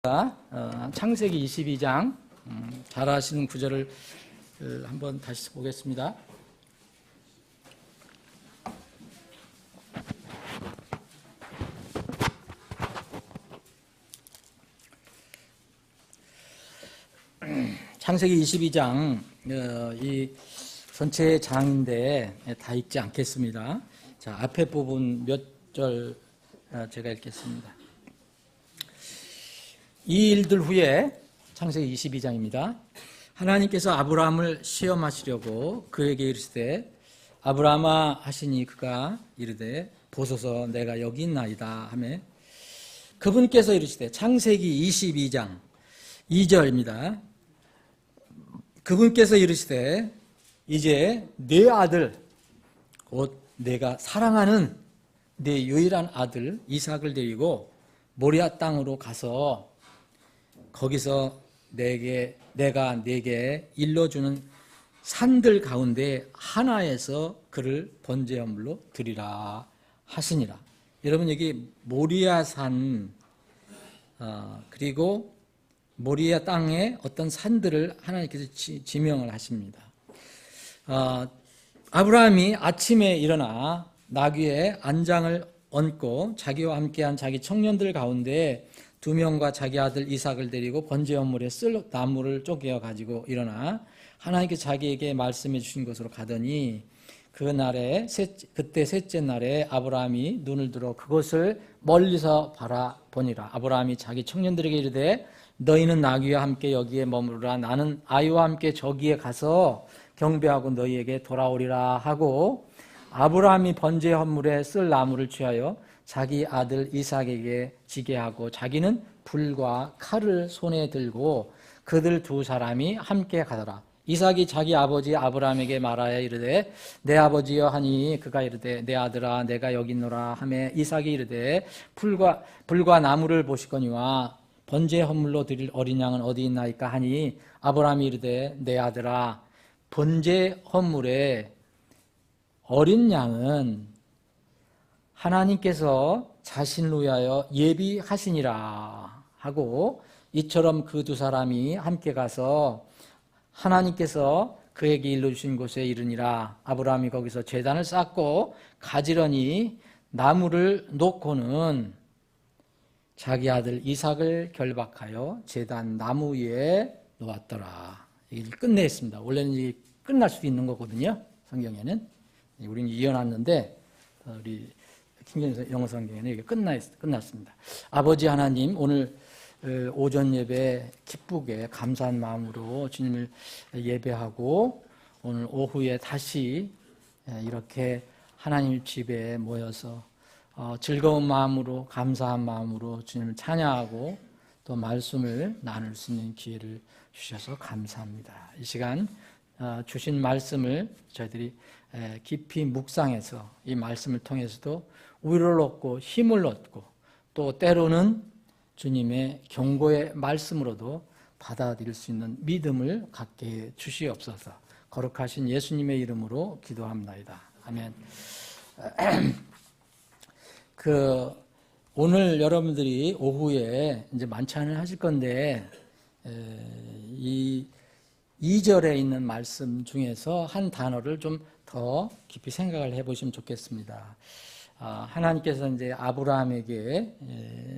창세기 22장 잘 아시는 구절을 한번 다시 보겠습니다. 창세기 22장 이 전체 장인데 다 읽지 않겠습니다. 자, 앞에 부분 몇 절 제가 읽겠습니다. 이 일들 후에 창세기 22장입니다. 하나님께서 아브라함을 시험하시려고 그에게 이르시되 아브라함아 하시니 그가 이르되 보소서 내가 여기 있나이다 하매 그분께서 이르시되 창세기 22장 2절입니다. 그분께서 이르시되 이제 네 아들 곧 내가 사랑하는 네 유일한 아들 이삭을 데리고 모리아 땅으로 가서 거기서 내가 네게 일러주는 산들 가운데 하나에서 그를 번제물로 드리라 하시니라. 여러분 여기 모리아산 그리고 모리아 땅에 어떤 산들을 하나님께서 지명을 하십니다. 아브라함이 아침에 일어나 나귀에 안장을 얹고 자기와 함께한 자기 청년들 가운데 2명과 자기 아들 이삭을 데리고 번제물에 쓸 나무를 쪼개어 가지고 일어나 하나님께서 자기에게 말씀해 주신 곳으로 가더니 그때 셋째 날에 아브라함이 눈을 들어 그것을 멀리서 바라보니라. 아브라함이 자기 청년들에게 이르되 너희는 나귀와 함께 여기에 머무르라. 나는 아이와 함께 저기에 가서 경배하고 너희에게 돌아오리라 하고 아브라함이 번제 헌물에 쓸 나무를 취하여 자기 아들 이삭에게 지게 하고 자기는 불과 칼을 손에 들고 그들 두 사람이 함께 가더라. 이삭이 자기 아버지 아브라함에게 말하여 이르되 내 아버지여 하니 그가 이르되 내 아들아 내가 여기 있노라 하매 이삭이 이르되 불과 나무를 보시거니와 번제 헌물로 드릴 어린 양은 어디 있나이까 하니 아브라함이 이르되 내 아들아 번제 헌물에 어린 양은 하나님께서 자신을 위하여 예비하시니라 하고 이처럼 그 두 사람이 함께 가서 하나님께서 그에게 일러주신 곳에 이르니라. 아브라함이 거기서 제단을 쌓고 가지런히 나무를 놓고는 자기 아들 이삭을 결박하여 제단 나무 위에 놓았더라. 이걸 끝냈습니다. 원래는 이게 끝날 수도 있는 거거든요. 성경에는. 우리는 이어놨는데 우리 킹제임스 영어 성경에는 이게 끝났습니다. 아버지 하나님 오늘 오전 예배 기쁘게 감사한 마음으로 주님을 예배하고 오늘 오후에 다시 이렇게 하나님 집에 모여서 즐거운 마음으로 감사한 마음으로 주님을 찬양하고 또 말씀을 나눌 수 있는 기회를 주셔서 감사합니다. 이 시간 주신 말씀을 저희들이 깊이 묵상해서 이 말씀을 통해서도 위로를 얻고 힘을 얻고 또 때로는 주님의 경고의 말씀으로도 받아들일 수 있는 믿음을 갖게 해 주시옵소서. 거룩하신 예수님의 이름으로 기도합니다. 아멘. 오늘 여러분들이 오후에 이제 만찬을 하실 건데 이 2절에 있는 말씀 중에서 한 단어를 좀 더 깊이 생각을 해보시면 좋겠습니다. 하나님께서 이제 아브라함에게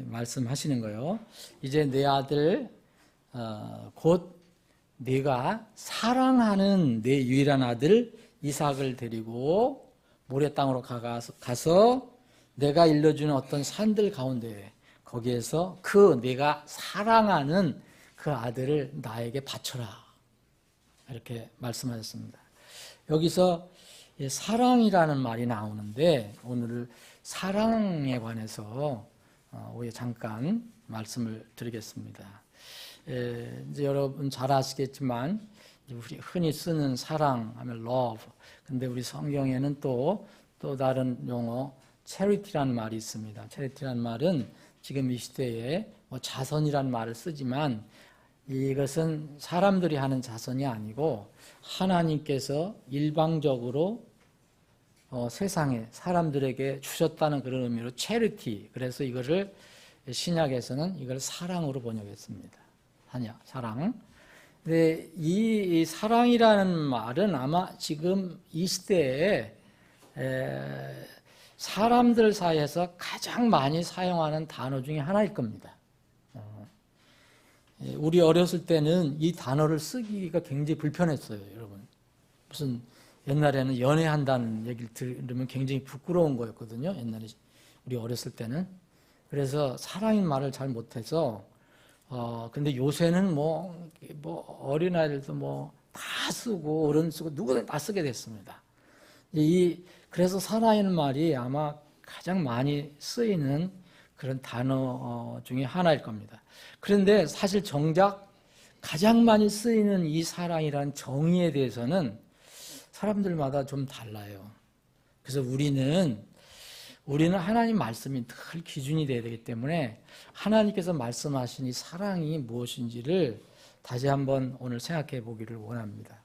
말씀하시는 거예요. 이제 내 아들 곧 네가 사랑하는 내 유일한 아들 이삭을 데리고 모래 땅으로 가서 내가 일러주는 어떤 산들 가운데 거기에서 네가 사랑하는 그 아들을 나에게 바쳐라. 이렇게 말씀하셨습니다. 여기서 사랑이라는 말이 나오는데 오늘 사랑에 관해서 잠깐 말씀을 드리겠습니다. 이제 여러분 잘 아시겠지만 우리 흔히 쓰는 사랑하면 love. 근데 우리 성경에는 또 다른 용어 charity라는 말이 있습니다. charity라는 말은 지금 이 시대에 자선이라는 말을 쓰지만 이것은 사람들이 하는 자선이 아니고 하나님께서 일방적으로 세상에 사람들에게 주셨다는 그런 의미로 체리티. 그래서 이거를 신약에서는 이걸 사랑으로 번역했습니다. 사랑. 근데 이 사랑이라는 말은 아마 지금 이 시대에 사람들 사이에서 가장 많이 사용하는 단어 중에 하나일 겁니다. 우리 어렸을 때는 이 단어를 쓰기가 굉장히 불편했어요, 여러분. 무슨 옛날에는 연애한다는 얘기를 들으면 굉장히 부끄러운 거였거든요, 옛날에 우리 어렸을 때는. 그래서 사랑인 말을 잘 못해서 근데 요새는 뭐 어린아이들도 뭐 다 쓰고 어른 쓰고 누구든 다 쓰게 됐습니다. 그래서 사랑이라는 말이 아마 가장 많이 쓰이는 그런 단어 중에 하나일 겁니다. 그런데 사실 정작 가장 많이 쓰이는 이 사랑이라는 정의에 대해서는 사람들마다 좀 달라요. 그래서 우리는 하나님 말씀이 늘 기준이 되어야 되기 때문에 하나님께서 말씀하신 이 사랑이 무엇인지를 다시 한번 오늘 생각해 보기를 원합니다.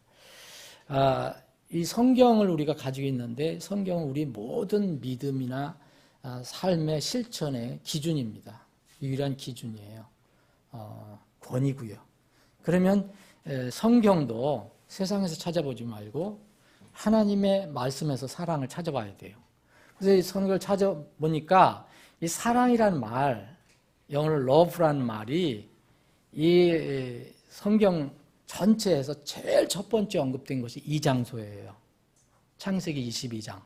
이 성경을 우리가 가지고 있는데 성경은 우리 모든 믿음이나 삶의 실천의 기준입니다. 유일한 기준이에요. 권위고요. 그러면 성경도 세상에서 찾아보지 말고 하나님의 말씀에서 사랑을 찾아봐야 돼요. 그래서 이 성경을 찾아보니까 이 사랑이라는 말, 영어로 love라는 말이 이 성경 전체에서 제일 첫 번째 언급된 것이 이 장소예요. 창세기 22장.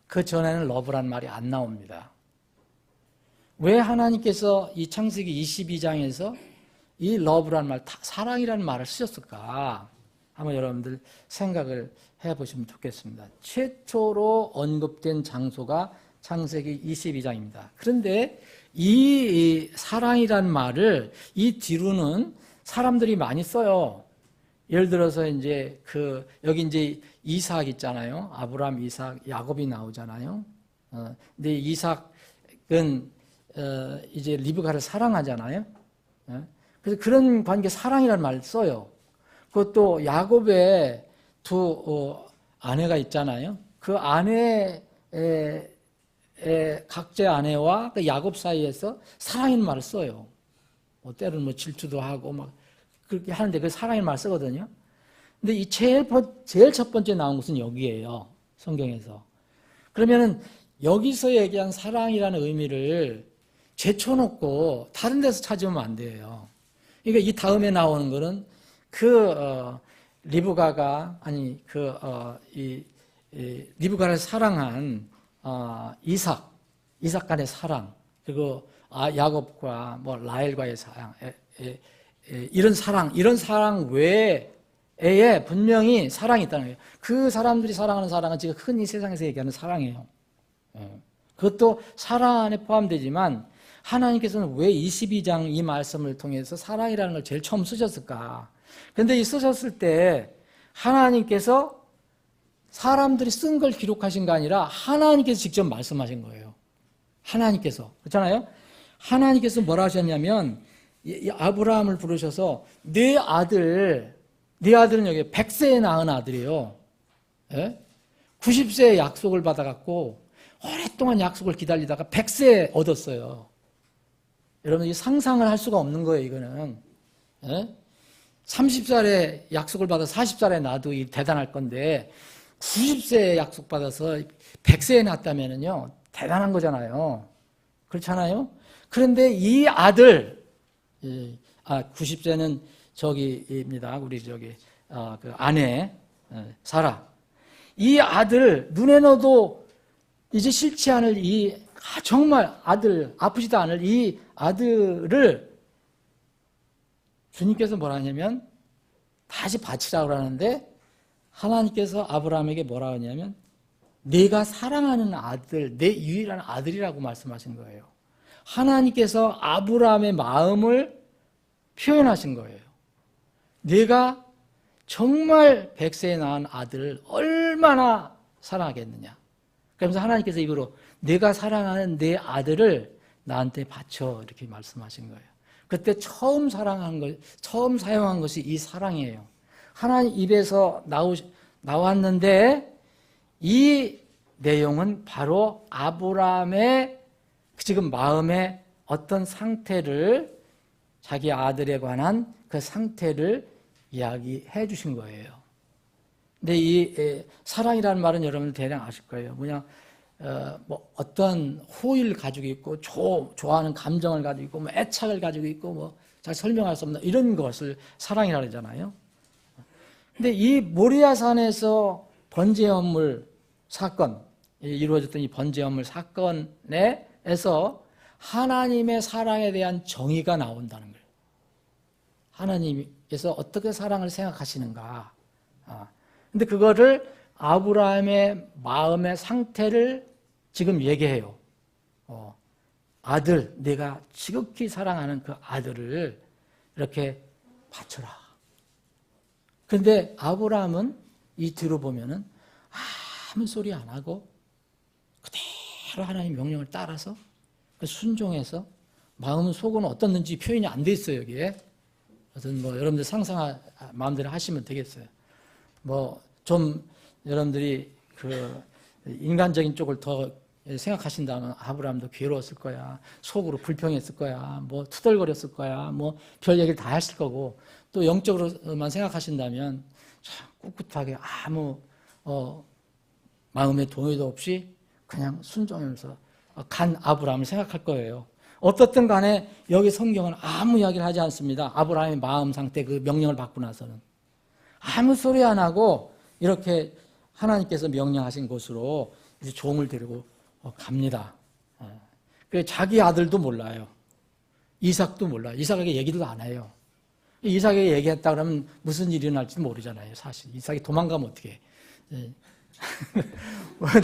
그 전에는 love라는 말이 안 나옵니다. 왜 하나님께서 이 창세기 22장에서 이 love라는 말, 사랑이라는 말을 쓰셨을까? 한번 여러분들 생각을 해보시면 좋겠습니다. 최초로 언급된 장소가 창세기 22장입니다. 그런데 이 사랑이라는 말을 이 뒤로는 사람들이 많이 써요. 예를 들어서 여기 이제 이삭 있잖아요. 아브라함, 이삭, 야곱이 나오잖아요. 근데 이삭은 이제 리브가를 사랑하잖아요. 그래서 그런 관계 사랑이라는 말을 써요. 그것도 야곱의 두 아내가 있잖아요. 그 아내의 각자의 아내와 그 야곱 사이에서 사랑이라는 말을 써요. 때로는 질투도 하고 막 그렇게 하는데 그 사랑이라는 말을 쓰거든요. 근데 이 제일 첫 번째 나온 것은 여기에요. 성경에서. 그러면은 여기서 얘기한 사랑이라는 의미를 제쳐놓고 다른 데서 찾으면 안 돼요. 그러니까 이 다음에 나오는 거는 리브가를 사랑한 이삭 간의 사랑, 그리고 야곱과 라헬과의 사랑, 이런 사랑 외에 분명히 사랑이 있다는 거예요. 그 사람들이 사랑하는 사랑은 지금 흔히 세상에서 얘기하는 사랑이에요. 그것도 사랑 안에 포함되지만 하나님께서는 왜 22장 이 말씀을 통해서 사랑이라는 걸 제일 처음 쓰셨을까? 그런데 이 쓰셨을 때 하나님께서 사람들이 쓴 걸 기록하신 게 아니라 하나님께서 직접 말씀하신 거예요. 하나님께서. 그렇잖아요? 하나님께서 뭐라 하셨냐면 아브라함을 부르셔서 네 아들은 여기 100세에 낳은 아들이에요. 90세에 약속을 받아갖고 오랫동안 약속을 기다리다가 100세에 얻었어요. 여러분, 이 상상을 할 수가 없는 거예요, 이거는. 30살에 약속을 받아 40살에 낳아도 대단할 건데 90세에 약속받아서 100세에 낳았다면요 대단한 거잖아요. 그렇잖아요. 그런데 이 아들 90세는 저기입니다. 우리 그 아내 사라. 이 아들 눈에 넣어도 이제 싫지 않을 정말 아프지도 않을 이 아들을 주님께서 뭐라 하냐면 다시 바치라고 하는데 하나님께서 아브라함에게 뭐라 하냐면 내가 사랑하는 아들, 내 유일한 아들이라고 말씀하신 거예요. 하나님께서 아브라함의 마음을 표현하신 거예요. 내가 정말 100세에 낳은 아들을 얼마나 사랑하겠느냐. 그러면서 하나님께서 입으로 내가 사랑하는 내 아들을 나한테 바쳐 이렇게 말씀하신 거예요. 그때 처음 사용한 것이 이 사랑이에요. 하나님 입에서 나왔는데 이 내용은 바로 아브라함의 지금 마음에 어떤 상태를 자기 아들에 관한 그 상태를 이야기해 주신 거예요. 근데 이 사랑이라는 말은 여러분들 대략 아실 거예요. 뭐냐, 뭐 어떤 호의를 가지고 있고 좋아하는 감정을 가지고 있고 뭐 애착을 가지고 있고 뭐 잘 설명할 수 없는 이런 것을 사랑이라고 하잖아요. 근데 이 모리아산에서 번제연물 사건 이루어졌던 이 번제연물 사건에서 하나님의 사랑에 대한 정의가 나온다는 거예요. 하나님께서 어떻게 사랑을 생각하시는가. 근데 그거를 아브라함의 마음의 상태를 지금 얘기해요. 아들, 내가 지극히 사랑하는 그 아들을 이렇게 바쳐라. 그런데 아브라함은 이 뒤로 보면은 아무 소리 안 하고 그대로 하나님 명령을 따라서 순종해서 마음 속은 어떻는지 표현이 안 돼 있어요, 여기에. 어떤 뭐 여러분들 마음대로 하시면 되겠어요. 뭐 좀 여러분들이 그 인간적인 쪽을 더 생각하신다면 아브라함도 괴로웠을 거야. 속으로 불평했을 거야. 뭐 투덜거렸을 거야. 뭐 별 얘기를 다 했을 거고 또 영적으로만 생각하신다면 참 꿋꿋하게 아무 마음의 동요도 없이 그냥 순종하면서 간 아브라함을 생각할 거예요. 어떻든 간에 여기 성경은 아무 이야기를 하지 않습니다. 아브라함의 마음 상태 그 명령을 받고 나서는 아무 소리 안 하고 이렇게 하나님께서 명령하신 곳으로 이제 종을 데리고 갑니다. 자기 아들도 몰라요. 이삭도 몰라요. 이삭에게 얘기도 안 해요. 이삭에게 얘기했다 그러면 무슨 일이 일어날지 모르잖아요. 사실 이삭이 도망가면 어떻게 해.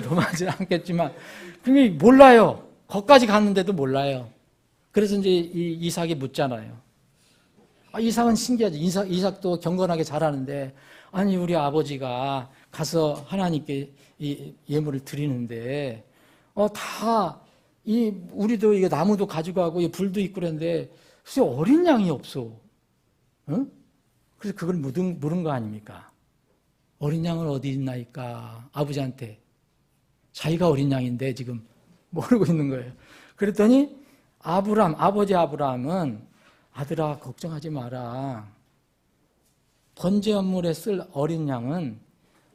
도망가지는 않겠지만 그게 몰라요. 거기까지 갔는데도 몰라요. 그래서 이제 이삭이 묻잖아요. 이삭은 신기하죠. 이삭도 경건하게 잘하는데 아니 우리 아버지가 가서 하나님께 이 예물을 드리는데 우리도 이게 나무도 가져가고 불도 있고 그랬는데 글쎄 어린 양이 없어. 응? 그래서 그걸 물은 거 아닙니까? 어린 양은 어디 있나이까? 아버지한테. 자기가 어린 양인데 지금 모르고 있는 거예요. 그랬더니 아버지 아브라함은 아들아 걱정하지 마라. 번제연물에 쓸 어린 양은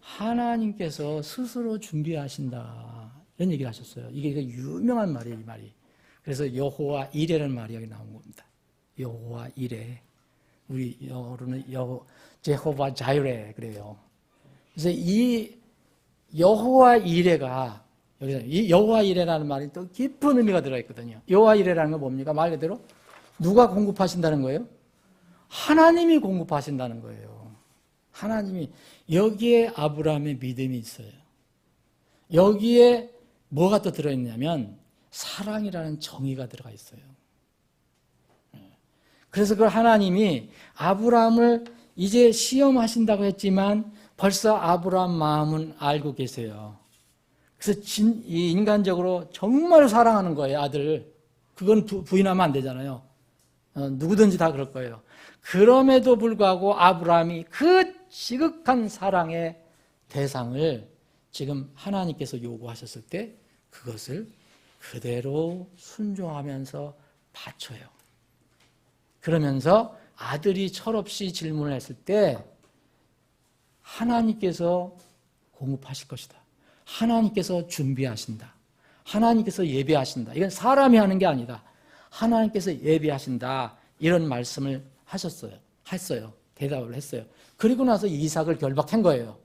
하나님께서 스스로 준비하신다. 이런 얘기를 하셨어요. 이게 유명한 말이에요, 이 말이. 그래서 여호와 이레라는 말이 여기 나온 겁니다. 여호와 이레. 우리 영어로는 제호바 자이레 그래요. 그래서 이 여호와 이레가 여기서 이 여호와 이레라는 말이 또 깊은 의미가 들어 있거든요. 여호와 이레라는 건 뭡니까? 말 그대로 누가 공급하신다는 거예요? 하나님이 공급하신다는 거예요. 하나님이 여기에 아브라함의 믿음이 있어요. 여기에 뭐가 또 들어있냐면 사랑이라는 정의가 들어가 있어요. 그래서 그 하나님이 아브라함을 이제 시험하신다고 했지만 벌써 아브라함 마음은 알고 계세요. 그래서 인간적으로 정말 사랑하는 거예요, 아들을. 그건 부인하면 안 되잖아요. 누구든지 다 그럴 거예요. 그럼에도 불구하고 아브라함이 그 지극한 사랑의 대상을 지금 하나님께서 요구하셨을 때 그것을 그대로 순종하면서 바쳐요. 그러면서 아들이 철없이 질문을 했을 때 하나님께서 공급하실 것이다. 하나님께서 준비하신다. 하나님께서 예비하신다. 이건 사람이 하는 게 아니다. 하나님께서 예비하신다. 이런 말씀을 했어요. 대답을 했어요. 그리고 나서 이삭을 결박한 거예요.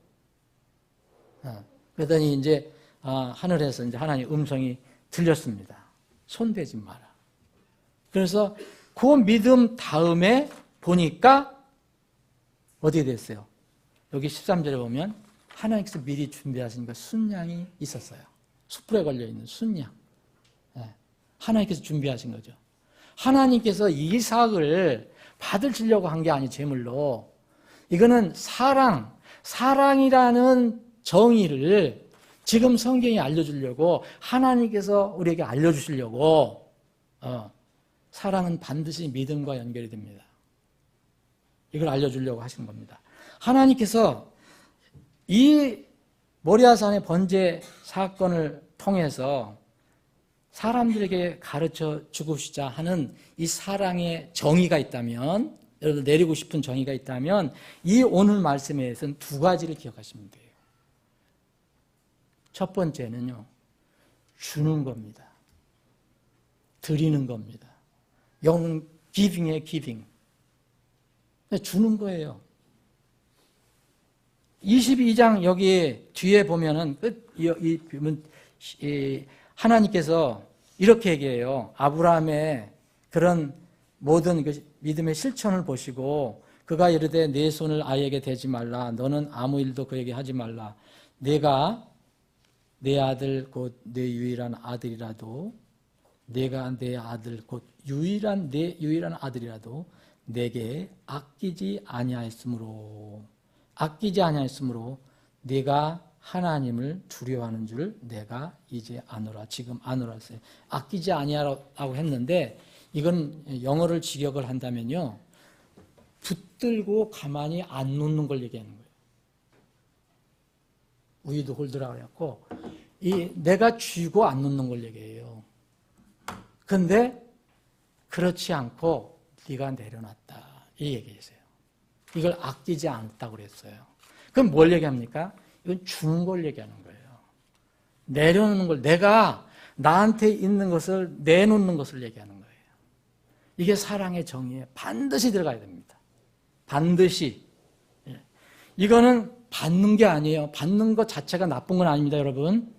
그러더니 이제 하늘에서 이제 하나님 음성이 들렸습니다. 손대지 마라. 그래서 그 믿음 다음에 보니까 어떻게 됐어요? 여기 13절에 보면 하나님께서 미리 준비하신 그 순양이 있었어요. 숯불에 걸려있는 순양. 하나님께서 준비하신 거죠. 하나님께서 이삭을 받으시려고 한 게 아니 제물로. 이거는 사랑이라는 정의를 지금 성경이 알려주려고 하나님께서 우리에게 알려주시려고 사랑은 반드시 믿음과 연결이 됩니다. 이걸 알려주려고 하신 겁니다. 하나님께서 이 모리아산의 번제 사건을 통해서 사람들에게 가르쳐 주고자 하는 이 사랑의 정의가 있다면, 여러분 내리고 싶은 정의가 있다면 이 오늘 말씀에서는 두 가지를 기억하시면 돼요. 첫 번째는요, 주는 겁니다. 드리는 겁니다. 영어는 giving이에요, giving. 주는 거예요. 22장 여기 뒤에 보면은 하나님께서 이렇게 얘기해요. 아브라함의 그런 모든 믿음의 실천을 보시고 그가 이르되 내 손을 아이에게 대지 말라. 너는 아무 일도 그에게 하지 말라. 내가 내 아들 곧 내 유일한 아들이라도 내가 내 아들 곧 내 유일한 아들이라도 내게 아끼지 아니하였으므로 네가 하나님을 두려워하는 줄 내가 이제 아노라. 지금 아노라 했어요. 아끼지 아니하라고 했는데 이건 영어를 직역을 한다면요, 붙들고 가만히 안 놓는 걸 얘기하는 거예요. 우유도 홀드라고 해갖고 내가 쥐고 안 놓는 걸 얘기해요. 근데 그렇지 않고 네가 내려놨다 이 얘기했어요. 이걸 아끼지 않았다고 그랬어요. 그럼 뭘 얘기합니까? 이건 주는 걸 얘기하는 거예요. 내려놓는 걸, 내가 나한테 있는 것을 내놓는 것을 얘기하는 거예요. 이게 사랑의 정의에 반드시 들어가야 됩니다. 반드시. 이거는 받는 게 아니에요. 받는 것 자체가 나쁜 건 아닙니다, 여러분.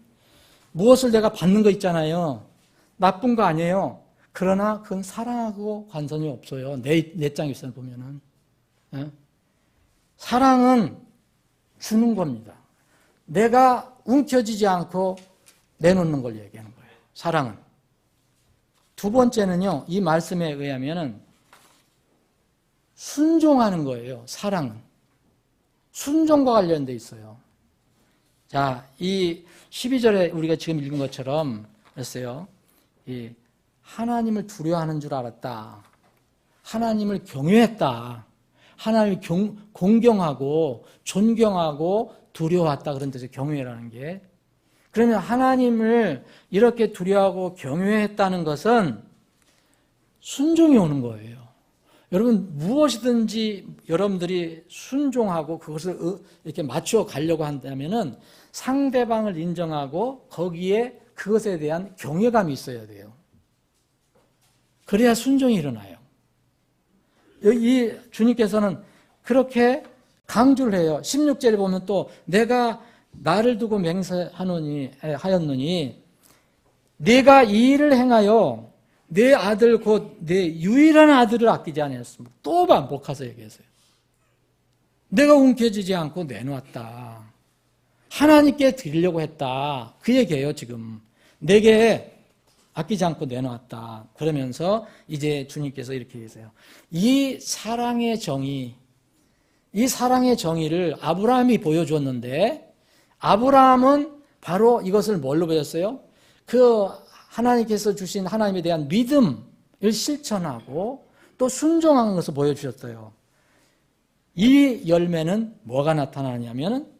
무엇을 내가 받는 거 있잖아요. 나쁜 거 아니에요. 그러나 그건 사랑하고 관련이 없어요. 내 장에서 보면은. 사랑은 주는 겁니다. 내가 움켜쥐지 않고 내놓는 걸 얘기하는 거예요. 사랑은. 두 번째는요, 이 말씀에 의하면은 순종하는 거예요. 사랑은. 순종과 관련돼 있어요. 자, 이 12절에 우리가 지금 읽은 것처럼 그랬어요. 하나님을 두려워하는 줄 알았다. 하나님을 경외했다. 하나님을 공경하고 존경하고 두려워했다. 그런 뜻의 경외라는 게. 그러면 하나님을 이렇게 두려워하고 경외했다는 것은 순종이 오는 거예요. 여러분 무엇이든지 여러분들이 순종하고 그것을 이렇게 맞춰 가려고 한다면은 상대방을 인정하고 거기에 그것에 대한 경외감이 있어야 돼요. 그래야 순종이 일어나요. 여기 주님께서는 그렇게 강조를 해요. 16절에 보면 또 내가 나를 두고 맹세하였느니 내가 이 일을 행하여 내 아들 곧 내 유일한 아들을 아끼지 아니하였습니다. 또 반복해서 얘기했어요. 내가 움켜쥐지 않고 내놓았다. 하나님께 드리려고 했다. 그 얘기예요 지금. 내게 아끼지 않고 내놓았다. 그러면서 이제 주님께서 이렇게 얘기했어요. 이 사랑의 정의를 아브라함이 보여주었는데 아브라함은 바로 이것을 뭘로 보였어요? 그 하나님께서 주신 하나님에 대한 믿음을 실천하고 또 순종하는 것을 보여주셨어요. 이 열매는 뭐가 나타나냐면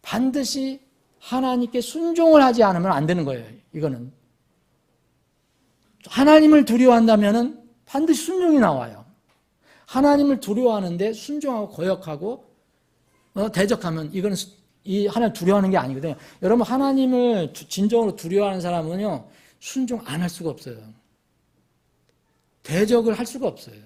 반드시 하나님께 순종을 하지 않으면 안 되는 거예요. 이거는 하나님을 두려워한다면 반드시 순종이 나와요. 하나님을 두려워하는데 순종하고 거역하고 대적하면 이거는 이 하나님 두려워하는 게 아니거든요. 여러분 하나님을 진정으로 두려워하는 사람은요 순종 안 할 수가 없어요. 대적을 할 수가 없어요.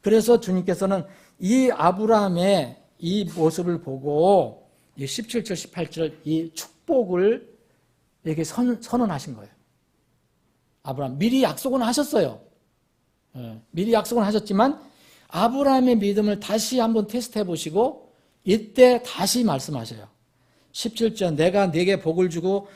그래서 주님께서는 이 아브라함의 이 모습을 보고 17절, 18절 이 축복을 이렇게 선언하신 거예요. 아브라함 미리 약속은 하셨어요. 미리 약속은 하셨지만 아브라함의 믿음을 다시 한번 테스트해 보시고 이때 다시 말씀하셔요. 17절 내가 네게 복을 주며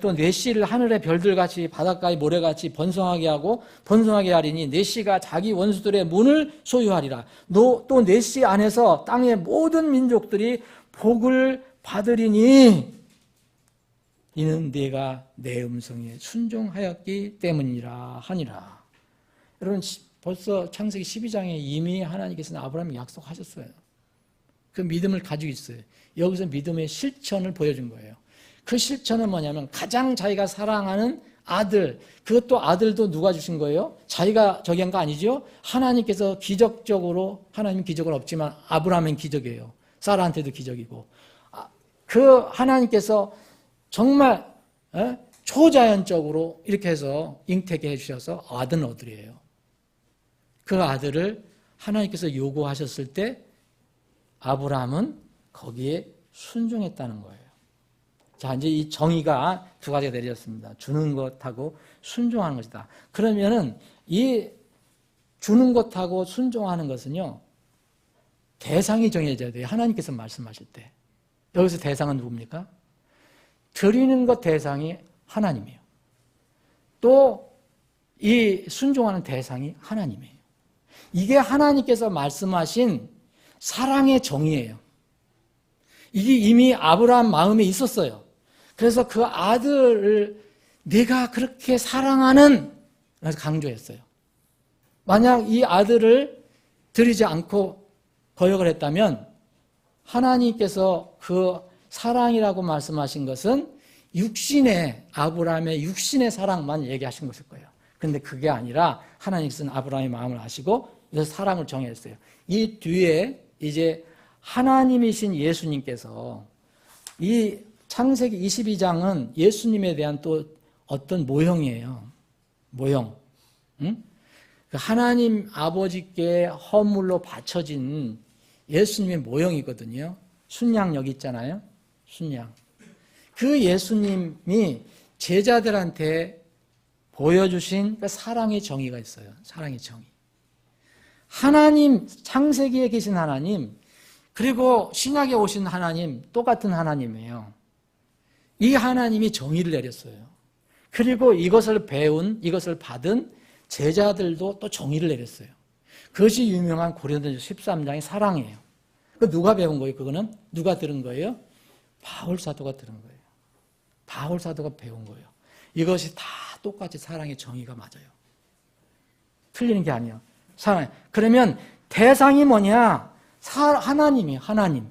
또 네 씨를 하늘의 별들같이 바닷가의 모래같이 번성하게 하고 번성하게 하리니 네 씨가 자기 원수들의 문을 소유하리라. 또 네 씨 안에서 땅의 모든 민족들이 복을 받으리니 이는 네가 내 음성에 순종하였기 때문이라 하니라. 여러분 벌써 창세기 12장에 이미 하나님께서는 아브라함에게 약속하셨어요. 그 믿음을 가지고 있어요. 여기서 믿음의 실천을 보여준 거예요. 그 실천은 뭐냐면 가장 자기가 사랑하는 아들, 그것도 아들도 누가 주신 거예요? 자기가 저기 한 거 아니죠? 하나님께서 기적적으로, 하나님 기적은 없지만 아브라함은 기적이에요. 사라한테도 기적이고. 그 하나님께서 정말 초자연적으로 이렇게 해서 잉태게 해주셔서 얻은 아들이에요. 그 아들을 하나님께서 요구하셨을 때 아브라함은 거기에 순종했다는 거예요. 자, 이제 이 정의가 두 가지가 내려졌습니다. 주는 것하고 순종하는 것이다. 그러면은 이 주는 것하고 순종하는 것은요, 대상이 정해져야 돼요. 하나님께서 말씀하실 때. 여기서 대상은 누굽니까? 드리는 것 대상이 하나님이에요. 또 이 순종하는 대상이 하나님이에요. 이게 하나님께서 말씀하신 사랑의 정의예요. 이게 이미 아브라함 마음에 있었어요. 그래서 그 아들을 내가 그렇게 사랑하는, 그래서 강조했어요. 만약 이 아들을 드리지 않고 거역을 했다면 하나님께서 그 사랑이라고 말씀하신 것은 육신의, 아브라함의 육신의 사랑만 얘기하신 것일 거예요. 근데 그게 아니라 하나님께서는 아브라함의 마음을 아시고 그래서 사랑을 정했어요. 이 뒤에 이제 하나님이신 예수님께서 이 창세기 22장은 예수님에 대한 또 어떤 모형이에요. 모형. 응? 하나님 아버지께 허물로 바쳐진 예수님의 모형이거든요. 순양 여기 있잖아요. 순양. 그 예수님이 제자들한테 보여주신 그 사랑의 정의가 있어요. 사랑의 정의. 하나님, 창세기에 계신 하나님, 그리고 신약에 오신 하나님, 똑같은 하나님이에요. 이 하나님이 정의를 내렸어요. 그리고 이것을 배운, 이것을 받은 제자들도 또 정의를 내렸어요. 그것이 유명한 고린도전서 13장의 사랑이에요. 그 누가 배운 거예요? 그거는 누가 들은 거예요? 바울 사도가 들은 거예요. 바울 사도가 배운 거예요. 이것이 다 똑같이 사랑의 정의가 맞아요. 틀리는 게 아니에요. 사랑. 그러면 대상이 뭐냐? 하나님이에요. 하나님.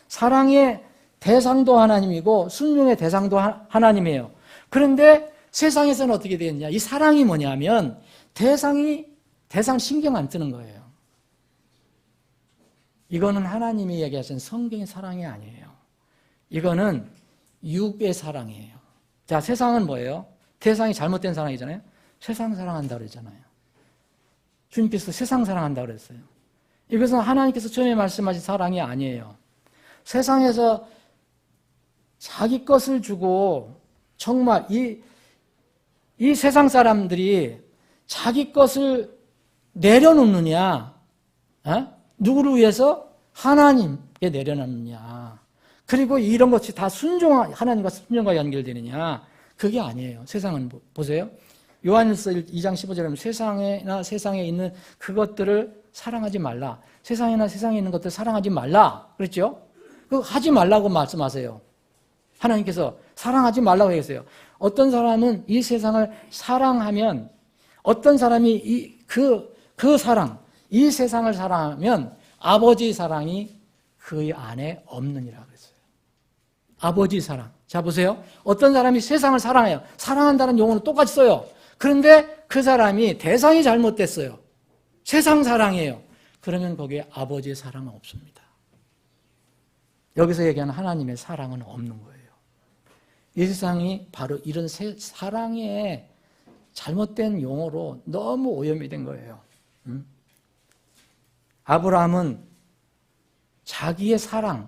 사랑의 대상도 하나님이고 순종의 대상도 하나님이에요. 그런데 세상에서는 어떻게 되었냐? 이 사랑이 뭐냐면 대상 신경 안 쓰는 거예요. 이거는 하나님이 얘기하신 성경의 사랑이 아니에요. 이거는 육의 사랑이에요. 자, 세상은 뭐예요? 대상이 잘못된 사랑이잖아요. 세상 사랑한다고 그랬잖아요. 주님께서 세상 사랑한다고 그랬어요. 이것은 하나님께서 처음에 말씀하신 사랑이 아니에요. 세상에서 자기 것을 주고 정말 이 세상 사람들이 자기 것을 내려놓느냐, 누구를 위해서? 하나님께 내려놓느냐. 그리고 이런 것이 다 하나님과 순종과 연결되느냐. 그게 아니에요. 세상은 보세요. 요한일서 2장 15절에 보면 세상에 있는 그것들을 사랑하지 말라. 세상에나 세상에 있는 것들 사랑하지 말라. 그랬죠? 그 하지 말라고 말씀하세요. 하나님께서 사랑하지 말라고 얘기했어요. 어떤 사람은 이 세상을 사랑하면 어떤 사람이 그 사랑, 이 세상을 사랑하면 아버지 사랑이 그 안에 없느니라 그랬어요. 아버지 사랑. 자, 보세요. 어떤 사람이 세상을 사랑해요. 사랑한다는 용어는 똑같이 써요. 그런데 그 사람이 대상이 잘못됐어요. 세상 사랑이에요. 그러면 거기에 아버지의 사랑은 없습니다. 여기서 얘기하는 하나님의 사랑은 없는 거예요. 이 세상이 바로 이런 사랑의 잘못된 용어로 너무 오염이 된 거예요. 아브라함은 자기의 사랑이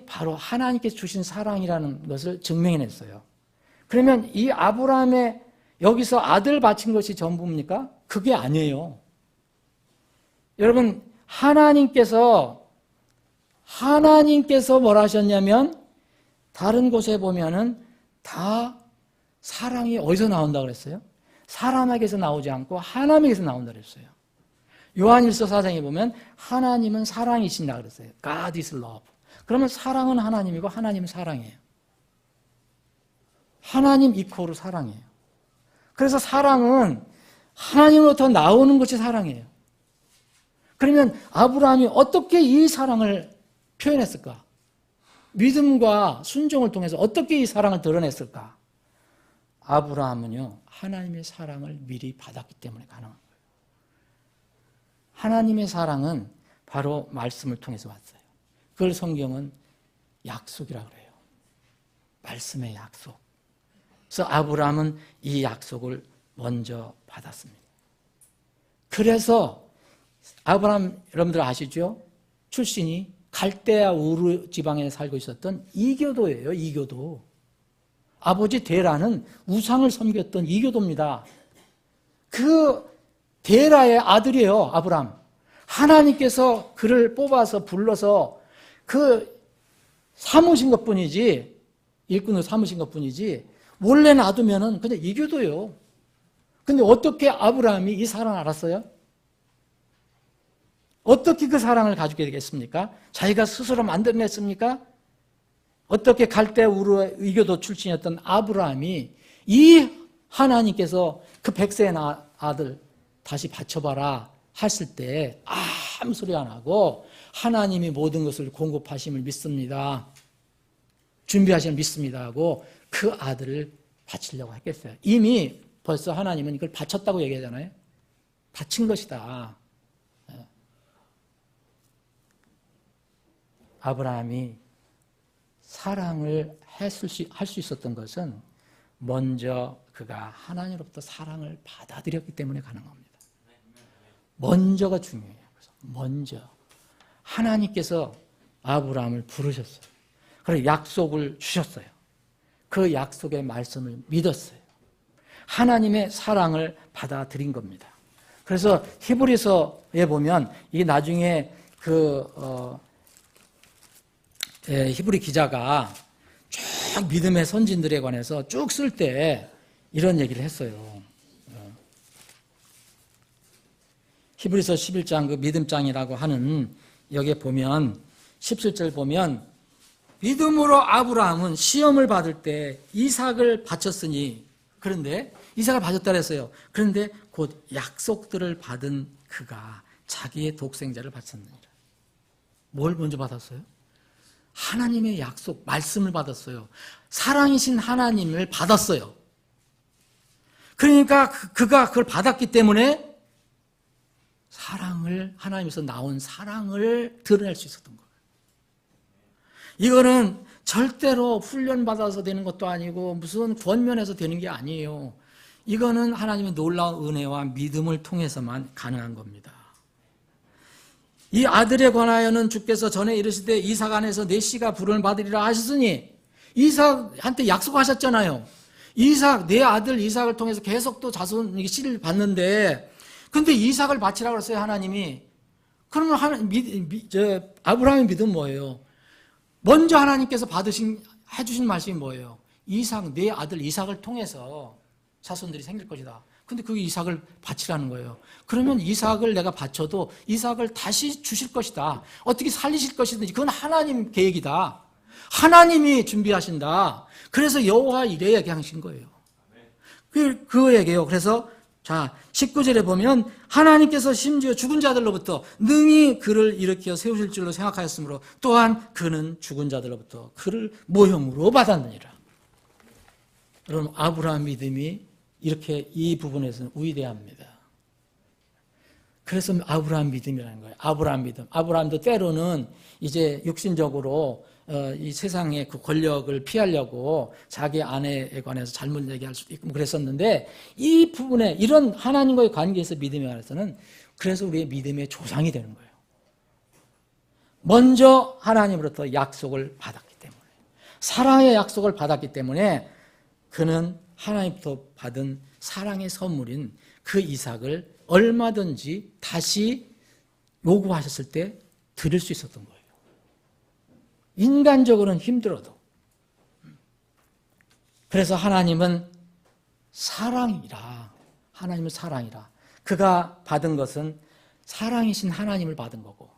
바로 하나님께서 주신 사랑이라는 것을 증명해냈어요. 그러면 이 아브라함의 여기서 아들 바친 것이 전부입니까? 그게 아니에요. 여러분, 하나님께서 뭐라 하셨냐면 다른 곳에 보면은 다 사랑이 어디서 나온다고 그랬어요? 사람에게서 나오지 않고 하나님에게서 나온다고 그랬어요. 요한일서 4장에 보면 하나님은 사랑이신다 그랬어요. God is love. 그러면 사랑은 하나님이고 하나님은 사랑이에요. 하나님 이코르 사랑이에요. 그래서 사랑은 하나님으로부터 나오는 것이 사랑이에요. 그러면 아브라함이 어떻게 이 사랑을 표현했을까? 믿음과 순종을 통해서 어떻게 이 사랑을 드러냈을까? 아브라함은요, 하나님의 사랑을 미리 받았기 때문에 가능한 거예요. 하나님의 사랑은 바로 말씀을 통해서 왔어요. 그걸 성경은 약속이라고 그래요. 말씀의 약속. 그래서 아브라함은 이 약속을 먼저 받았습니다. 그래서 아브라함 여러분들 아시죠? 출신이 갈대아 우르 지방에 살고 있었던 이교도예요. 이교도. 아버지 데라는 우상을 섬겼던 이교도입니다. 그 데라의 아들이에요. 아브라함. 하나님께서 그를 뽑아서 불러서 그 삼으신 것뿐이지, 일꾼으로 삼으신 것뿐이지 원래 놔두면은 그냥 이교도예요. 근데 어떻게 아브라함이 이 사랑을 알았어요? 어떻게 그 사랑을 가지게 되겠습니까? 자기가 스스로 만들어냈습니까? 어떻게 갈대아 우르 이교도 출신이었던 아브라함이 이 하나님께서 그 백세의 아들 다시 바쳐봐라 했을 때 아무 소리 안 하고 하나님이 모든 것을 공급하심을 믿습니다. 준비하심을 믿습니다 하고 그 아들을 바치려고 했겠어요. 이미 벌써 하나님은 이걸 바쳤다고 얘기하잖아요. 바친 것이다. 아브라함이 사랑을 할 수 있었던 것은 먼저 그가 하나님으로부터 사랑을 받아들였기 때문에 가능한 겁니다. 먼저가 중요해요. 그래서 먼저 하나님께서 아브라함을 부르셨어요. 그리고 약속을 주셨어요. 그 약속의 말씀을 믿었어요. 하나님의 사랑을 받아들인 겁니다. 그래서 히브리서에 보면 이게 나중에 히브리 기자가 쭉 믿음의 선진들에 관해서 쭉 쓸 때 이런 얘기를 했어요. 히브리서 11장 그 믿음장이라고 하는 여기에 보면 17절 보면 믿음으로 아브라함은 시험을 받을 때 이삭을 바쳤으니, 그런데 이삭을 바쳤다 그랬어요. 그런데 곧 약속들을 받은 그가 자기의 독생자를 바쳤느니라. 뭘 먼저 받았어요? 하나님의 약속, 말씀을 받았어요. 사랑이신 하나님을 받았어요. 그러니까 그가 그걸 받았기 때문에 사랑을, 하나님에서 나온 사랑을 드러낼 수 있었던 거예요. 이거는 절대로 훈련받아서 되는 것도 아니고 무슨 권면에서 되는 게 아니에요. 이거는 하나님의 놀라운 은혜와 믿음을 통해서만 가능한 겁니다. 이 아들에 관하여는 주께서 전에 이르시되 이삭 안에서 내 씨가 부름을 받으리라 하셨으니, 이삭한테 약속하셨잖아요. 이삭, 내 아들 이삭을 통해서 계속 또 자손 씨를 받는데, 근데 이삭을 바치라고 그랬어요, 하나님이. 그러면 아브라함의 믿음은 뭐예요? 먼저 하나님께서 해주신 말씀이 뭐예요? 이삭, 내 아들 이삭을 통해서 자손들이 생길 것이다. 근데 그 이삭을 바치라는 거예요. 그러면 이삭을 내가 바쳐도 이삭을 다시 주실 것이다. 어떻게 살리실 것이든지 그건 하나님 계획이다. 하나님이 준비하신다. 그래서 여호와 이레 얘기하신 거예요. 그 얘기예요. 그래서 자 19절에 보면 하나님께서 심지어 죽은 자들로부터 능히 그를 일으켜 세우실 줄로 생각하였으므로 또한 그는 죽은 자들로부터 그를 모형으로 받았느니라. 여러분, 아브라함 믿음이 이렇게 이 부분에서는 위대합니다. 그래서 아브라함 믿음이라는 거예요. 아브라함 믿음. 아브라함도 때로는 이제 육신적으로 이 세상의 그 권력을 피하려고 자기 아내에 관해서 잘못 얘기할 수도 있고 그랬었는데, 이 부분에 이런 하나님과의 관계에서 믿음에 관해서는 그래서 우리의 믿음의 조상이 되는 거예요. 먼저 하나님으로부터 약속을 받았기 때문에, 사랑의 약속을 받았기 때문에 그는 하나님부터 받은 사랑의 선물인 그 이삭을 얼마든지 다시 요구하셨을 때 드릴 수 있었던 거예요. 인간적으로는 힘들어도. 그래서 하나님은 사랑이라. 하나님은 사랑이라. 그가 받은 것은 사랑이신 하나님을 받은 거고,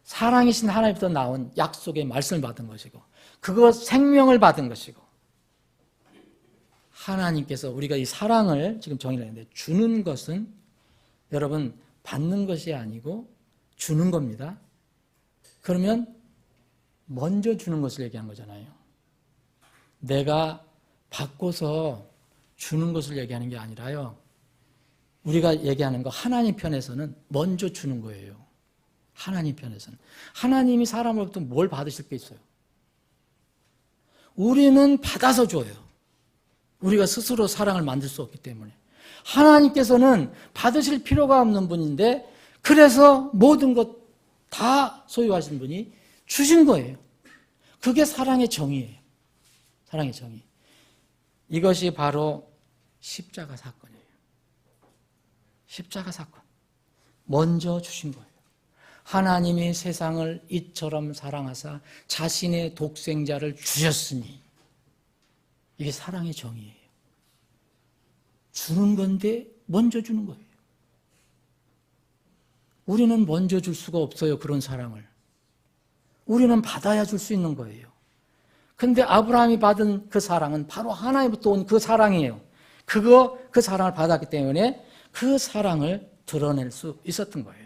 사랑이신 하나님부터 나온 약속의 말씀을 받은 것이고, 그것 생명을 받은 것이고, 하나님께서 우리가 이 사랑을 지금 정의를 했는데, 주는 것은 여러분 받는 것이 아니고 주는 겁니다. 그러면 먼저 주는 것을 얘기한 거잖아요. 내가 받고서 주는 것을 얘기하는 게 아니라요. 우리가 얘기하는 거 하나님 편에서는 먼저 주는 거예요. 하나님 편에서는. 하나님이 사람으로부터 뭘 받으실 게 있어요? 우리는 받아서 줘요. 우리가 스스로 사랑을 만들 수 없기 때문에. 하나님께서는 받으실 필요가 없는 분인데 그래서 모든 것 다 소유하신 분이 주신 거예요. 그게 사랑의 정의예요. 사랑의 정의. 이것이 바로 십자가 사건이에요. 십자가 사건. 먼저 주신 거예요. 하나님이 세상을 이처럼 사랑하사 자신의 독생자를 주셨으니 이게 사랑의 정의예요. 주는 건데 먼저 주는 거예요. 우리는 먼저 줄 수가 없어요. 그런 사랑을. 우리는 받아야 줄 수 있는 거예요. 근데 아브라함이 받은 그 사랑은 바로 하나님부터 온 그 사랑이에요. 그 사랑을 받았기 때문에 그 사랑을 드러낼 수 있었던 거예요.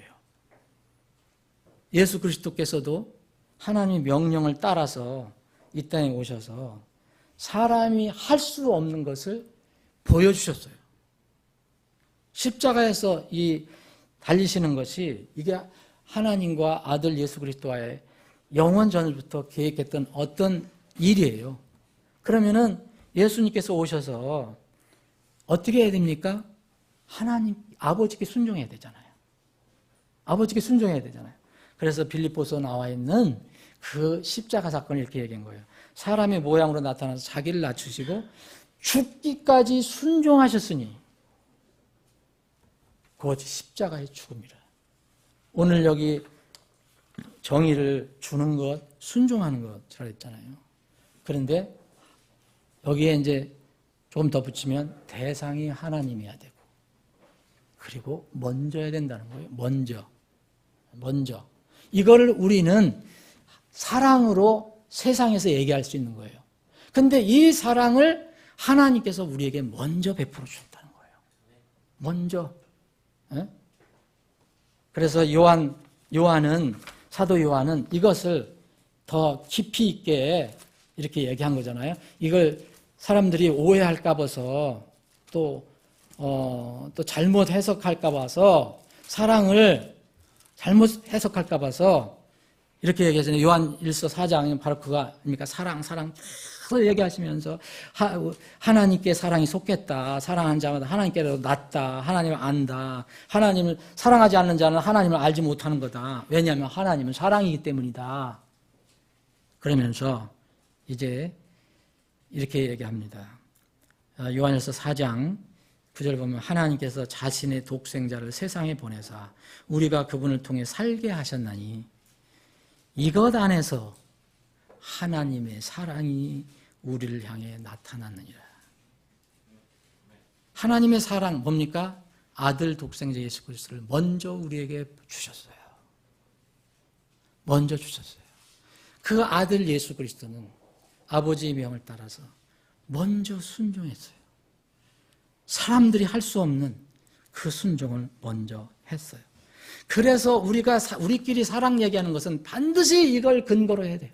예수 그리스도께서도 하나님의 명령을 따라서 이 땅에 오셔서 사람이 할 수 없는 것을 보여주셨어요. 십자가에서 이 달리시는 것이 이게 하나님과 아들 예수 그리스도와의 영원 전부터 계획했던 어떤 일이에요. 그러면은 예수님께서 오셔서 어떻게 해야 됩니까? 하나님, 아버지께 순종해야 되잖아요. 아버지께 순종해야 되잖아요. 그래서 빌립보서 나와 있는 그 십자가 사건을 이렇게 얘기한 거예요. 사람의 모양으로 나타나서 자기를 낮추시고 죽기까지 순종하셨으니 그것이 십자가의 죽음이라. 오늘 여기 정의를 주는 것, 순종하는 것이라 했잖아요. 그런데 여기에 이제 조금 더 붙이면 대상이 하나님이어야 되고 그리고 먼저 해야 된다는 거예요. 먼저. 이거를 우리는 사랑으로 세상에서 얘기할 수 있는 거예요. 근데 이 사랑을 하나님께서 우리에게 먼저 베풀어 주셨다는 거예요. 먼저. 예? 그래서 사도 요한은 이것을 더 깊이 있게 이렇게 얘기한 거잖아요. 이걸 사람들이 오해할까 봐서 또 잘못 해석할까 봐서 사랑을 잘못 해석할까 봐서 이렇게 얘기하잖아요. 요한 1서 4장은 바로 그거 아닙니까? 사랑 계속 얘기하시면서 하나님께 사랑이 속했다. 사랑하는 자마다 하나님께로 낫다. 하나님을 안다. 하나님을 사랑하지 않는 자는 하나님을 알지 못하는 거다. 왜냐하면 하나님은 사랑이기 때문이다. 그러면서 이제 이렇게 얘기합니다. 요한일서 4장 9절 보면 하나님께서 자신의 독생자를 세상에 보내사 우리가 그분을 통해 살게 하셨나니 이것 안에서 하나님의 사랑이 우리를 향해 나타났느니라. 하나님의 사랑 뭡니까? 아들 독생자 예수 그리스도를 먼저 우리에게 주셨어요. 먼저 주셨어요. 그 아들 예수 그리스도는 아버지의 명을 따라서 먼저 순종했어요. 사람들이 할 수 없는 그 순종을 먼저 했어요. 그래서 우리끼리 사랑 얘기하는 것은 반드시 이걸 근거로 해야 돼요.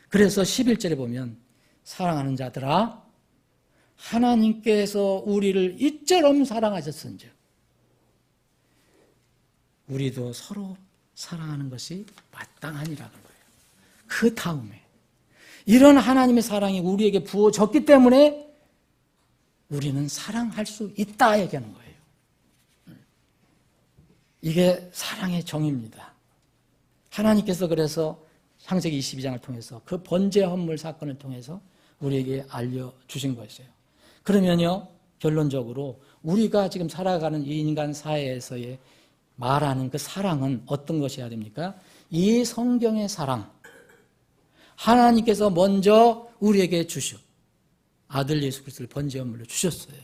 그래서 11절에 보면 사랑하는 자들아 하나님께서 우리를 이처럼 사랑하셨은즉 우리도 서로 사랑하는 것이 마땅하니라는 거예요. 그 다음에 이런 하나님의 사랑이 우리에게 부어졌기 때문에 우리는 사랑할 수 있다 얘기하는 거예요. 이게 사랑의 정의입니다. 하나님께서 그래서 창세기 22장을 통해서 그 번제 헌물 사건을 통해서 우리에게 알려주신 것이에요. 그러면요, 결론적으로 우리가 지금 살아가는 이 인간 사회에서의 말하는 그 사랑은 어떤 것이어야 됩니까? 이 성경의 사랑. 하나님께서 먼저 우리에게 주셔. 아들 예수 그리스도를 번제 헌물로 주셨어요.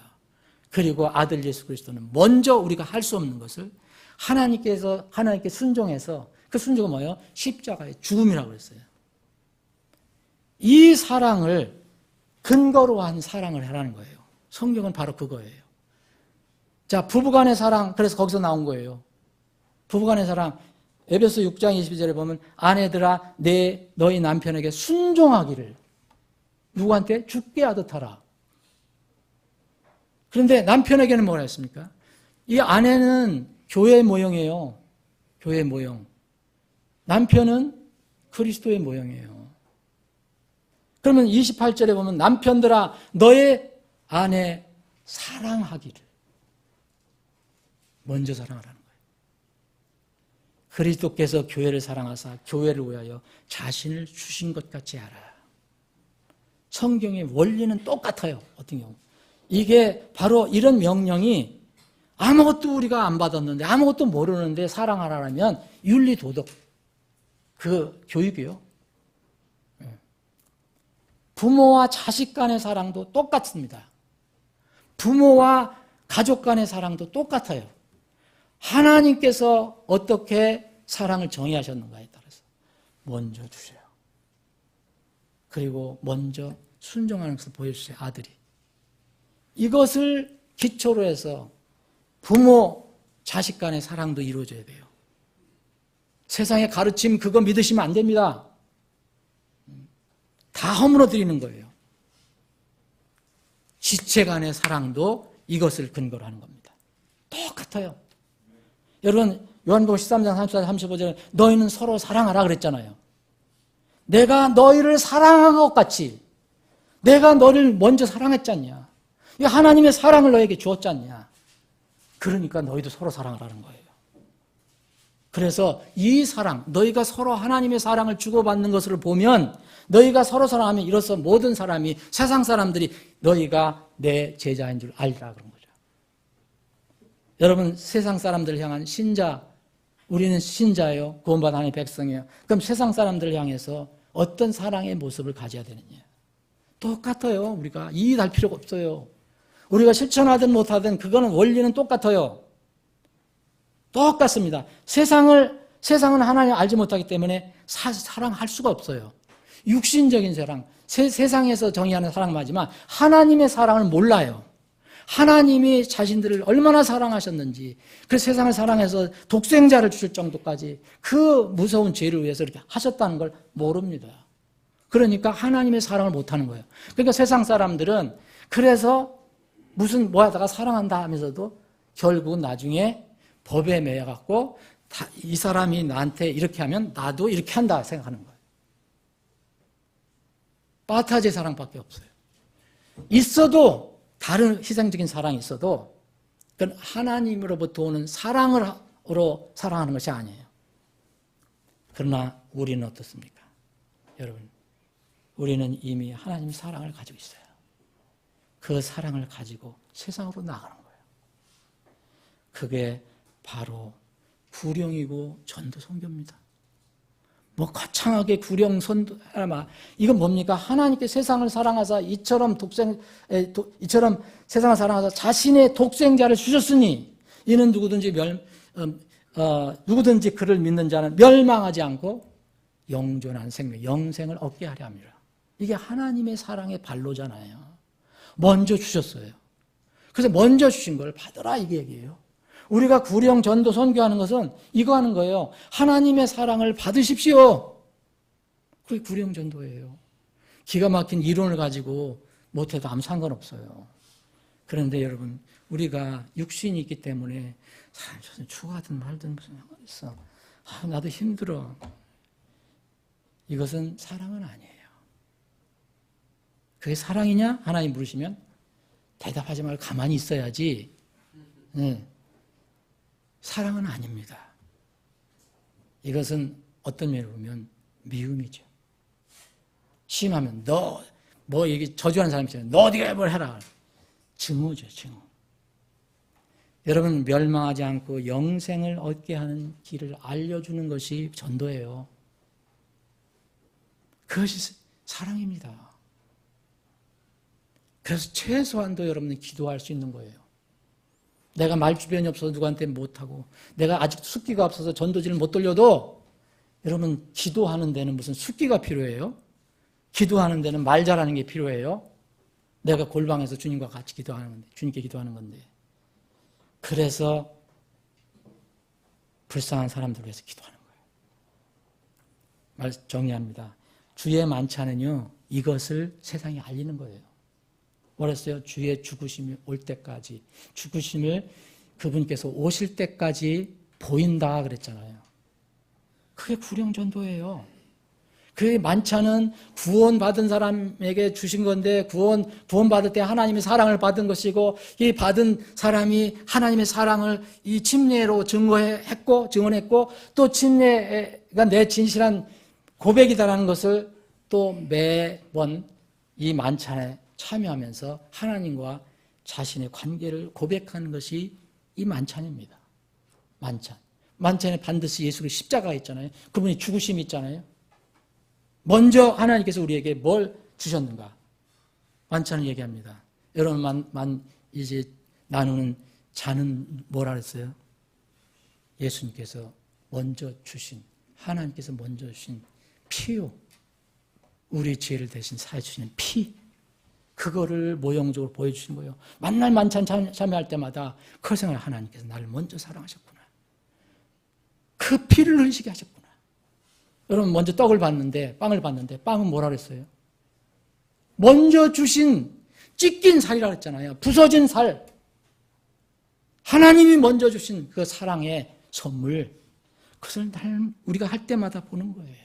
그리고 아들 예수 그리스도는 먼저 우리가 할 수 없는 것을 하나님께 순종해서 그 순종은 뭐예요? 십자가의 죽음이라고 그랬어요. 이 사랑을 근거로 한 사랑을 하라는 거예요. 성경은 바로 그거예요. 자, 부부간의 사랑, 그래서 거기서 나온 거예요. 부부간의 사랑, 에베소 6장 22절에 보면 아내들아 너희 남편에게 순종하기를 누구한테? 주께 하듯 하라. 그런데 남편에게는 뭐라 했습니까? 이 아내는 교회의 모형이에요. 교회의 모형. 남편은 그리스도의 모형이에요. 그러면 28절에 보면 남편들아 너의 아내 사랑하기를 먼저 사랑하라는 거예요. 그리스도께서 교회를 사랑하사 교회를 위하여 자신을 주신 것 같이 알아. 성경의 원리는 똑같아요. 어떤 경우. 이게 바로 이런 명령이 아무것도 우리가 안 받았는데 아무것도 모르는데 사랑하라면 윤리 도덕 그 교육이요. 부모와 자식 간의 사랑도 똑같습니다. 부모와 가족 간의 사랑도 똑같아요. 하나님께서 어떻게 사랑을 정의하셨는가에 따라서 먼저 주세요. 그리고 먼저 순종하는 것을 보여주세요. 아들이. 이것을 기초로 해서 부모, 자식 간의 사랑도 이루어져야 돼요. 세상의 가르침 그거 믿으시면 안 됩니다. 다 허물어 드리는 거예요. 지체 간의 사랑도 이것을 근거로 하는 겁니다. 똑같아요. 여러분 요한복음 13장 34절 35절에 너희는 서로 사랑하라 그랬잖아요. 내가 너희를 사랑한 것 같이 내가 너를 먼저 사랑했지 않냐. 하나님의 사랑을 너에게 주었지 않냐. 그러니까 너희도 서로 사랑하라는 거예요. 그래서 이 사랑, 너희가 서로 하나님의 사랑을 주고받는 것을 보면 너희가 서로 사랑하면 이로써 모든 사람이 세상 사람들이 너희가 내 제자인 줄 알리라 그런 거죠. 여러분 세상 사람들을 향한 신자, 우리는 신자예요. 구원받은 하나님의 백성이에요. 그럼 세상 사람들을 향해서 어떤 사랑의 모습을 가져야 되느냐. 똑같아요. 우리가 이의할 필요가 없어요. 우리가 실천하든 못하든 그거는 원리는 똑같아요. 똑같습니다. 세상은 하나님 알지 못하기 때문에 사랑할 수가 없어요. 육신적인 사랑, 세상에서 정의하는 사랑 맞지만 하나님의 사랑을 몰라요. 하나님이 자신들을 얼마나 사랑하셨는지, 그 세상을 사랑해서 독생자를 주실 정도까지 그 무서운 죄를 위해서 이렇게 하셨다는 걸 모릅니다. 그러니까 하나님의 사랑을 못하는 거예요. 그러니까 세상 사람들은 그래서 무슨 하다가 사랑한다 하면서도 결국 나중에 법에 매여갖고 이 사람이 나한테 이렇게 하면 나도 이렇게 한다 생각하는 거예요. 빠타제 사랑밖에 없어요. 있어도 다른 희생적인 사랑이 있어도 그건 하나님으로부터 오는 사랑으로 사랑하는 것이 아니에요. 그러나 우리는 어떻습니까? 여러분, 우리는 이미 하나님의 사랑을 가지고 있어요. 그 사랑을 가지고 세상으로 나가는 거예요. 그게 바로 구령이고 전도 선교입니다. 거창하게 구령 선도 이건 뭡니까? 하나님께 세상을 사랑하사 이처럼 세상을 사랑하사 자신의 독생자를 주셨으니 이는 누구든지 그를 믿는 자는 멸망하지 않고 영존한 생명, 영생을 얻게 하려 합니다. 이게 하나님의 사랑의 발로잖아요. 먼저 주셨어요. 그래서 먼저 주신 걸 받으라 이게 얘기예요. 우리가 구령 전도 선교하는 것은 이거 하는 거예요. 하나님의 사랑을 받으십시오. 그게 구령 전도예요. 기가 막힌 이론을 가지고 못해도 아무 상관없어요. 그런데 여러분, 우리가 육신이 있기 때문에 사람 추가하든 말든 무슨 상관있어. 나도 힘들어. 이것은 사랑은 아니에요. 그게 사랑이냐? 하나님 물으시면 대답하지 말고 가만히 있어야지. 사랑은 아닙니다. 이것은 어떤 면으로 보면 미움이죠. 심하면 얘기 저주하는 사람 있잖아요. 너 어디가 뭘 해라. 증오죠, 증오. 여러분, 멸망하지 않고 영생을 얻게 하는 길을 알려주는 것이 전도예요. 그것이 사랑입니다. 그래서 최소한도 여러분은 기도할 수 있는 거예요. 내가 말주변이 없어서 누구한테 못하고 내가 아직 숙기가 없어서 전도지를 못 돌려도 여러분 기도하는 데는 무슨 숙기가 필요해요? 기도하는 데는 말 잘하는 게 필요해요? 내가 골방에서 주님과 같이 기도하는 건데, 주님께 기도하는 건데. 그래서 불쌍한 사람들을 위해서 기도하는 거예요. 정리합니다. 주의 만찬은요, 이것을 세상에 알리는 거예요. 뭐랬어요? 주의 죽으심이 올 때까지, 죽으심을 그분께서 오실 때까지 보인다 그랬잖아요. 그게 구령전도예요. 그 만찬은 구원받은 사람에게 주신 건데, 구원받을 때 하나님의 사랑을 받은 것이고, 이 받은 사람이 하나님의 사랑을 이 침례로 증언했고, 또 침례가 내 진실한 고백이다라는 것을 또 매번 이 만찬에 참여하면서 하나님과 자신의 관계를 고백하는 것이 이 만찬입니다. 만찬에 반드시 예수의 십자가가 있잖아요. 그분이 죽으심이 있잖아요. 먼저 하나님께서 우리에게 뭘 주셨는가? 만찬을 얘기합니다. 여러분 이제 나누는 잔은 뭐라 그랬어요? 예수님께서 먼저 주신, 하나님께서 먼저 주신 피요. 우리 죄를 대신 사해 주시는 피. 그거를 모형적으로 보여주신 거예요. 만날 만찬 참여할 때마다 그 생각을, 하나님께서 나를 먼저 사랑하셨구나. 그 피를 흘리시게 하셨구나. 여러분, 먼저 빵을 봤는데 빵은 뭐라 그랬어요? 먼저 주신 찢긴 살이라고 했잖아요. 부서진 살. 하나님이 먼저 주신 그 사랑의 선물. 그것을 우리가 할 때마다 보는 거예요.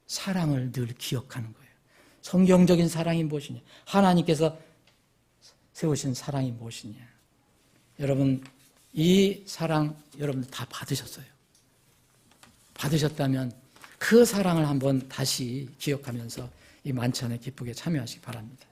사랑을 늘 기억하는 거예요. 성경적인 사랑이 무엇이냐? 하나님께서 세우신 사랑이 무엇이냐? 여러분, 이 사랑 여러분들 다 받으셨어요. 받으셨다면 그 사랑을 한번 다시 기억하면서 이 만찬에 기쁘게 참여하시기 바랍니다.